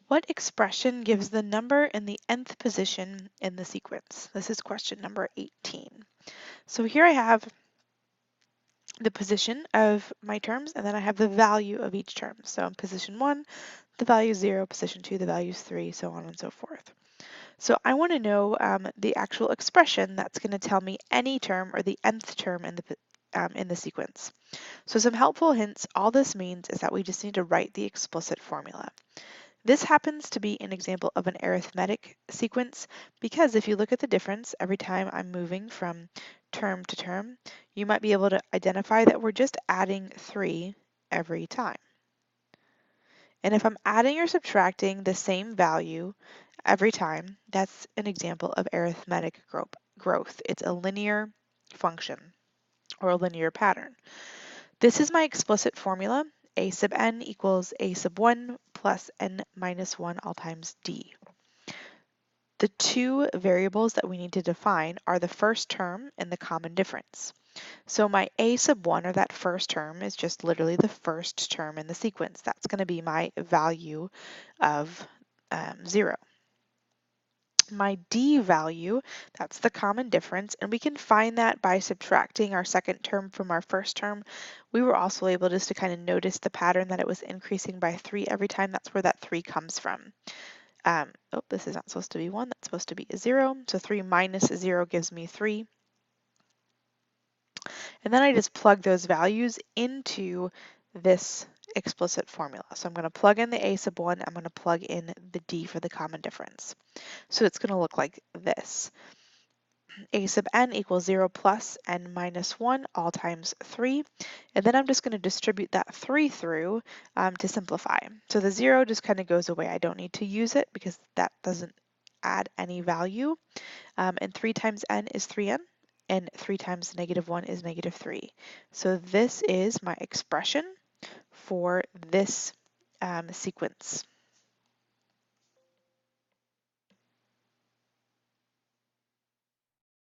What expression gives the number in the nth position in the sequence? This is question number 18. So here I have the position of my terms, and then I have the value of each term. So in position 1, the value is 0, position 2, the value is 3, so on and so forth. So I want to know the actual expression that's going to tell me any term or the nth term in the sequence. So some helpful hints, all this means is that we just need to write the explicit formula. This happens to be an example of an arithmetic sequence because if you look at the difference every time I'm moving from term to term, you might be able to identify that we're just adding 3 every time. And if I'm adding or subtracting the same value every time, that's an example of arithmetic growth. It's a linear function or a linear pattern. This is my explicit formula. A sub n equals a sub 1 plus n minus 1 all times d. The two variables that we need to define are the first term and the common difference. So my a sub 1, or that first term, is just literally the first term in the sequence. That's going to be my value of 0. My d value, that's the common difference, and we can find that by subtracting our second term from our first term. We were also able just to kind of notice the pattern that it was increasing by 3 every time. That's where that 3 comes from. Oh, this is not supposed to be 1, that's supposed to be a 0. So 3 minus 0 gives me 3. And then I just plug those values into this explicit formula. So I'm going to plug in the a sub 1, I'm going to plug in the d for the common difference. So it's going to look like this. A sub n equals 0 plus n minus 1 all times 3. And then I'm just going to distribute that 3 through to simplify. So the 0 just kind of goes away. I don't need to use it because that doesn't add any value. And 3 times n is 3n, and 3 times negative 1 is negative 3. So this is my expression for this sequence.